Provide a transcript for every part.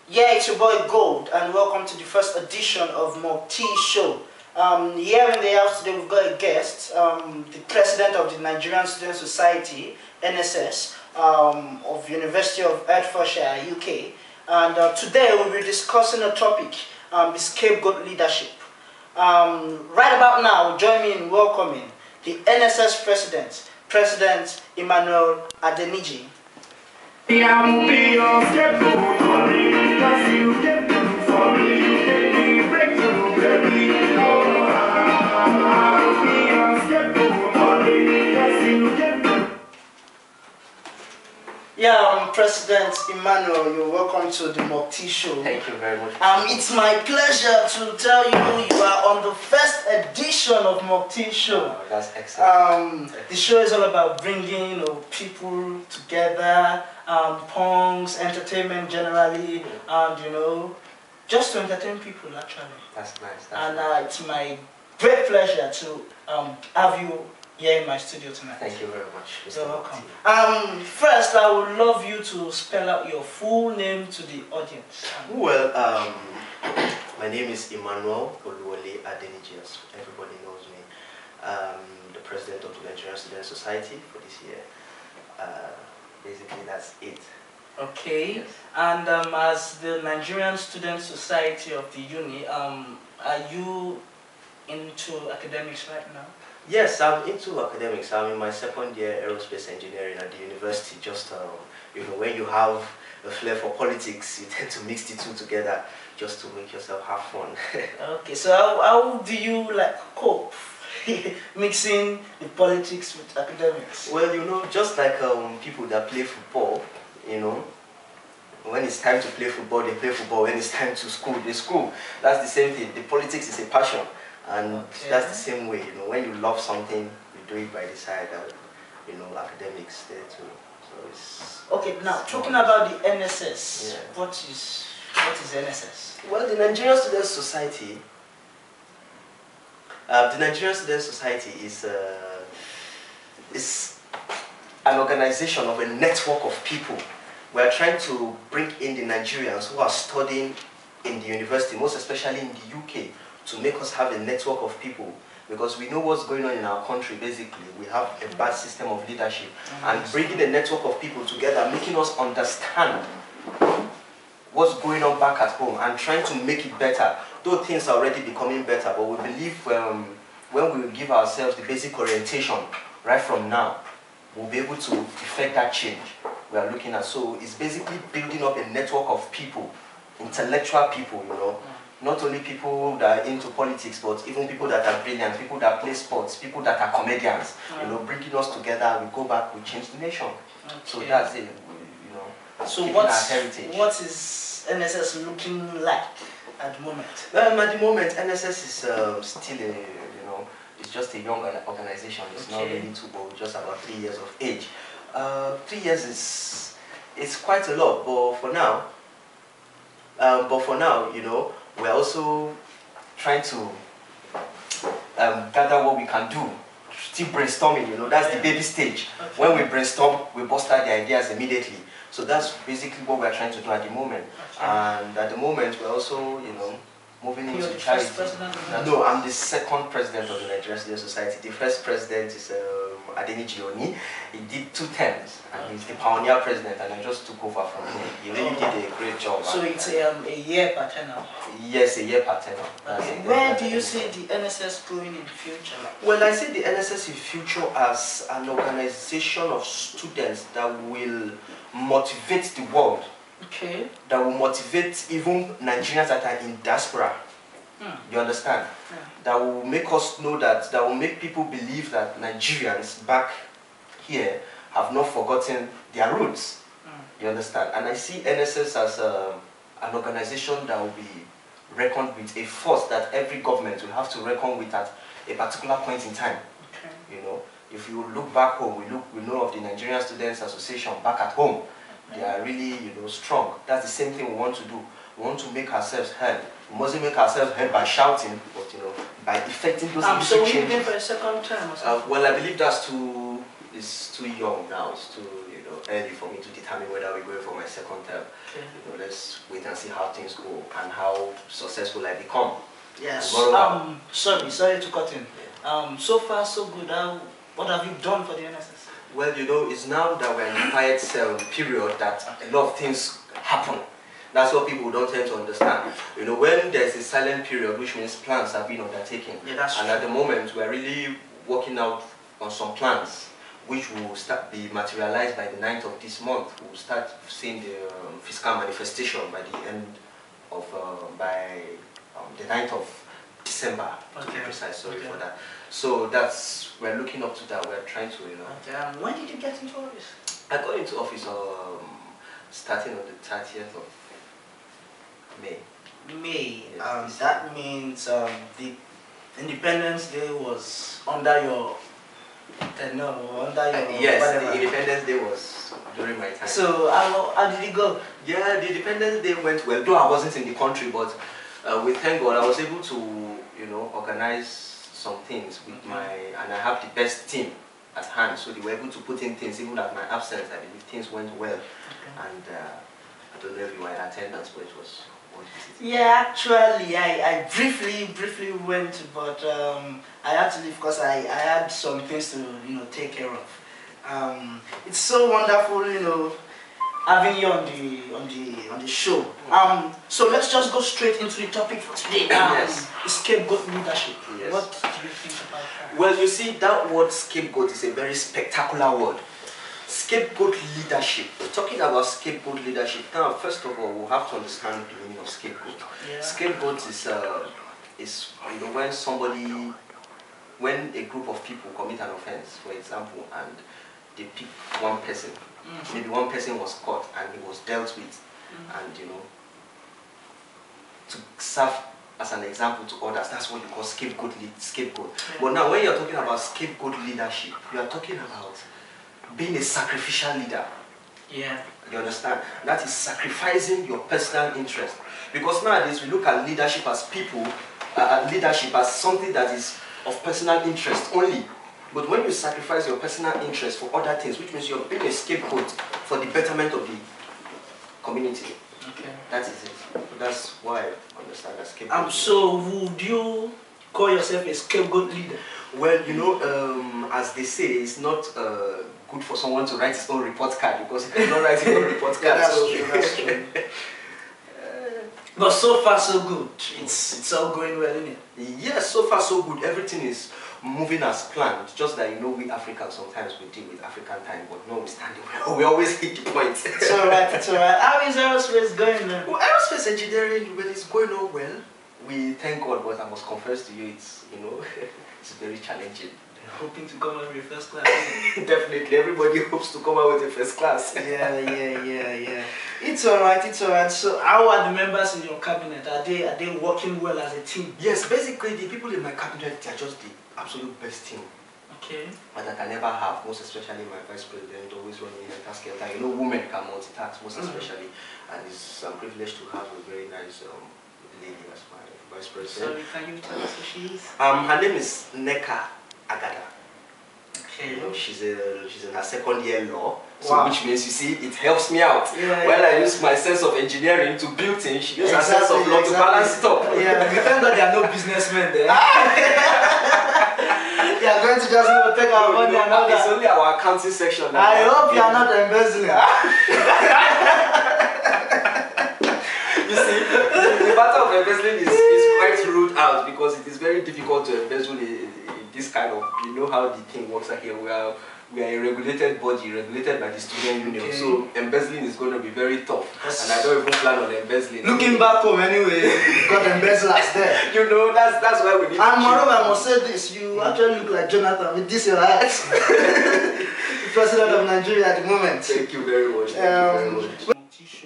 Yeah, it's your boy Gold, and welcome to the first edition of MORG-T show. Here in the house today, we've got a guest, the president of the Nigerian Student Society, NSS, of University of Hertfordshire, UK. And today we'll be discussing a topic, the Scape Goat Leadership. Right about now, join me in welcoming the NSS president, President Emmanuel Adeniji. Yeah, President Emmanuel, you're welcome to the MORG-T show. Thank you very much. It's my pleasure to tell you you are on the first edition of MORG-T show. Oh, that's excellent. The show is all about bringing people together, punks, entertainment generally, and just to entertain people actually. That's nice. It's my great pleasure to have you here in my studio tonight. Thank you very much, Mr. You're welcome. First, I would love you to spell out your full name to the audience. Well, my name is Emmanuel Adeniji, as everybody knows me. The president of the Nigerian Student Society for this year. Basically, that's it. Okay. Yes. And as the Nigerian Student Society of the uni, are you into academics right now? Yes, I'm into academics. I'm in my second year aerospace engineering at the university. Just when you have a flair for politics, you tend to mix the two together just to make yourself have fun. Okay, so how do you cope mixing the politics with academics? Well, just like people that play football, when it's time to play football, they play football. When it's time to school, they school. That's the same thing. The politics is a passion. And that's the same way, when you love something, you do it by the side, academics there too. So it's okay. Now talking about the NSS, yeah. What is NSS? Well, the Nigerian Student Society. The Nigerian Student Society is an organization of a network of people. We are trying to bring in the Nigerians who are studying in the university, most especially in the UK. To make us have a network of people, because we know what's going on in our country. Basically, we have a bad system of leadership, and bringing a network of people together, making us understand what's going on back at home and trying to make it better. Though things are already becoming better, but we believe when we give ourselves the basic orientation right from now, we'll be able to effect that change we are looking at. So it's basically building up a network of people, intellectual people, not only people that are into politics, but even people that are brilliant, people that play sports, people that are comedians, bringing us together, we go back, we change the nation. Okay. So that's it, So our heritage. What is NSS looking like at the moment? At the moment, NSS is still it's just a young organization. It's not really too old, just about 3 years of age. 3 years is quite a lot, but for now, we're also trying to gather what we can do. Still brainstorming, that's the baby stage. Okay. When we brainstorm, we bust out the ideas immediately. So that's basically what we're trying to do at the moment. Okay. And at the moment, we're also, moving into the charity. First president? No, I'm the second president of the Nigerian Student Society. The first president is Adeniji. He did 2 terms, and he's the pioneer president, and I just took over from him. He really did a great job. So it's a year per tenure? Yes, a year per tenure. Okay. Where do you see the NSS going in future? Well, I see the NSS in future as an organization of students that will motivate the world. Okay. That will motivate even Nigerians that are in diaspora. You understand? Yeah. That will make us know that will make people believe that Nigerians back here have not forgotten their roots. You understand? And I see NSS as an organization that will be reckoned with, a force that every government will have to reckon with at a particular point in time. Okay. If you look back home, we know of the Nigerian Students Association back at home. They are really, strong. That's the same thing we want to do. We want to make ourselves heard. We mustn't make ourselves heard by shouting, but by effecting those So we've been for a second term or something? Well, I believe that's to it's too young now. It's too early for me to determine whether we're going for my second term. Okay. Let's wait and see how things go and how successful I become. Yes. Sorry to cut in. Yeah. So far so good. What have you done for the NSS? Well, it's now that we're in the quiet period that a lot of things happen. That's what people don't tend to understand. When there's a silent period, which means plans have been undertaken. Yeah, that's and true. At the moment, we're really working out on some plans, which will be materialized by the 9th of this month. We'll start seeing the fiscal manifestation by the end of, the 9th of December, to be precise, sorry for that. So we're looking up to that, we're trying to, Okay. When did you get into office? I got into office starting on the 30th of May. May. Yes, that means the Independence Day was under your yes, whatever. the Independence Day was during my time. So how did it go? Yeah, the Independence Day went well. Though I wasn't in the country, but with thank God I was able to organize some things with and I have the best team at hand, so they were able to put in things even at my absence. I believe things went well, and I don't know if you were in attendance, but it was. Yeah, actually, I briefly went, but I had to leave because I had some things to take care of. It's so wonderful, having you on the show. So let's just go straight into the topic for today. Yes. Scapegoat leadership. Yes. What do you think about that? Well, you see, that word scapegoat is a very spectacular word. Scapegoat leadership. Talking about scapegoat leadership, now first of all, we'll have to understand the meaning of scapegoat. Yeah. Scapegoat is when a group of people commit an offense, for example, and they pick one person. Maybe one person was caught and he was dealt with, and to serve as an example to others. That's what you call scapegoat. Yeah. But now, when you're talking about scapegoat leadership, you are talking about being a sacrificial leader. Yeah. You understand? That is sacrificing your personal interest. Because nowadays we look at leadership as leadership as something that is of personal interest only. But when you sacrifice your personal interest for other things, which means you're being a scapegoat for the betterment of the community. Okay. That is it. That's why I understand that scapegoat. So would you call yourself a scapegoat leader? Well, as they say, it's not good for someone to write his own report card, because if you're not writing your own report card, that's true. But so far so good. It's all going well, isn't it? Yes, so far so good. Everything is moving as planned. Just that we Africans sometimes we deal with African time, but notwithstanding, we always hit the point. It's alright, it's alright. How is aerospace going then? Well, aerospace engineering, well, it's going on well. We thank God, but I must confess to you, it's it's very challenging. Hoping to come out with first class. Definitely, everybody hopes to come out with a first class. Yeah. It's alright. So how are the members in your cabinet? Are they working well as a team? Yes, basically the people in my cabinet, they are just the absolute best team. Okay. But I can never have, most especially my vice president, always running a task. Women can multitask, most especially, and it's a privilege to have a very nice lady as my vice president. Sorry, can you tell us who she is? Her name is Neka Agada. Okay. She's in her second year law, so wow. Which means, you see, it helps me out. Yeah, While I use my sense of engineering to build things, she uses her sense of law to balance it up. Yeah, we thank God there are no businessmen there. They are going to just take our money and all that. It's only our accounting section. I hope you are not embezzling. You see, the matter of embezzling is quite ruled out, because it is very difficult to embezzle in this kind of, how the thing works out here. We are a regulated body, regulated by the student union, so embezzling is going to be very tough. And I don't even plan on embezzling. Looking back home anyway, you've got embezzlers there. That's why we need to. And moreover, I must say this, you actually look like Jonathan with this your hat. The president of Nigeria at the moment. Thank you very much. Thank you very much.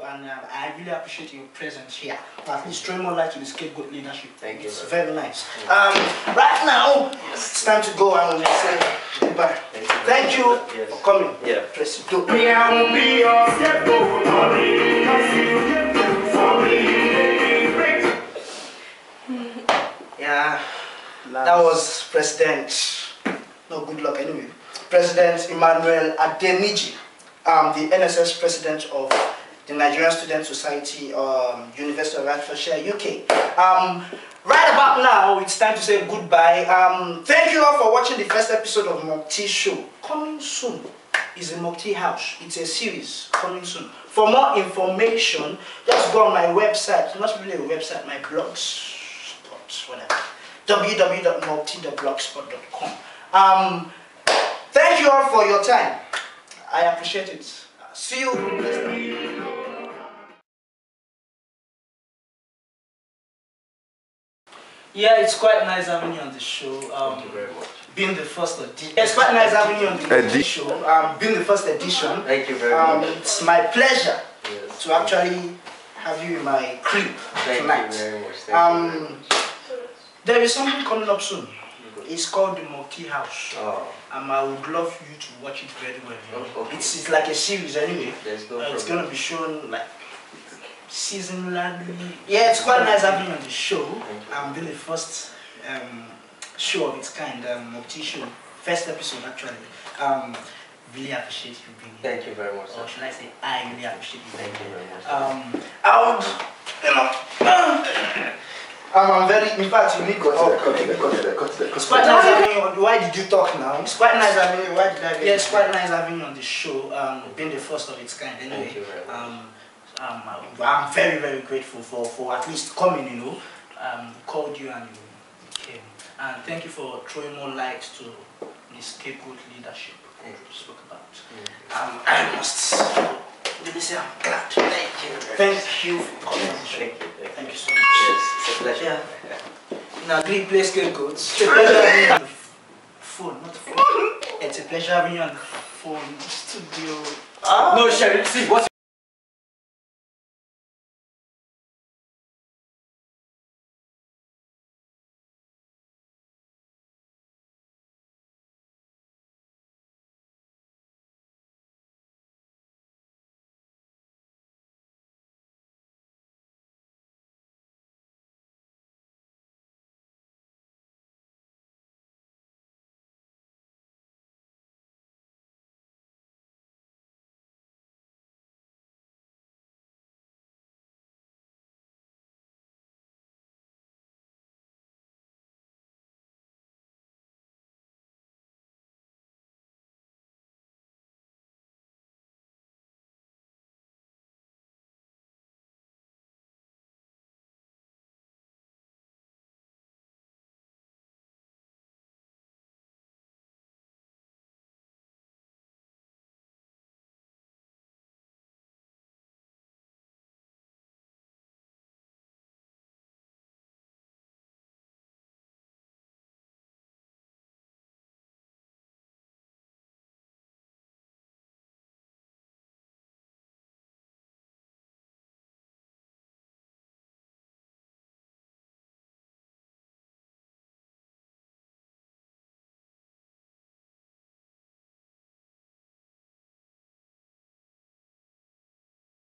And I really appreciate your presence here. At least throwing more light to the scapegoat leadership. Thank you. It's very nice. Right now, it's time to go and we'll say goodbye. Thank you for coming. Yeah. President. Yeah, that was President. No, good luck anyway. President Emmanuel Adeniji, the NSS President of the Nigerian Student Society, University of Hertfordshire, UK. Right about now, it's time to say goodbye. Thank you all for watching the first episode of MORG-T show. Coming soon is a MORG-T house. It's a series coming soon. For more information, just go on my website. Not really a website, my blogspot, whatever. www.morgt.blogspot.com. Thank you all for your time. I appreciate it. See you next time. Yeah, it's quite nice having you on the show. Thank you very much. Being the first edition. It's quite nice having you on the show. Being the first edition. Thank you very much. It's my pleasure to actually have you in my crib tonight. Thank you very much. Thank you very much. There is something coming up soon. It's called the MORG-T house. Oh. I would love you to watch it very well. You know? Okay. It's like a series anyway. There's no it's going to be shown like seasonally. Yeah, it's quite nice having you on the show. I'm doing the first show of its kind, MORG-T show. First episode actually. Really appreciate you being here. Thank you very much. Or should I say, I really appreciate you being Thank you here. very much. I would, you know, I'm very, in fact, you need to It's quite nice having you. Why did you talk now? It's quite nice having you. Why did I? Yeah, it's quite nice having you on the show. Being the first of its kind. Anyway, thank you very much. I'm very, very grateful for at least coming. You know, called you and you came. And thank you for throwing more light to the Scape Goat Leadership you spoke about. I must really say I'm glad. Thank you. Thank you for coming on the show. Thank you so much. Yes, it's a pleasure. Yeah. Now, do you play Scape Goats? It's a pleasure having you on the phone, not the phone. It's a pleasure having you on the phone studio. No, Sherry, see, what's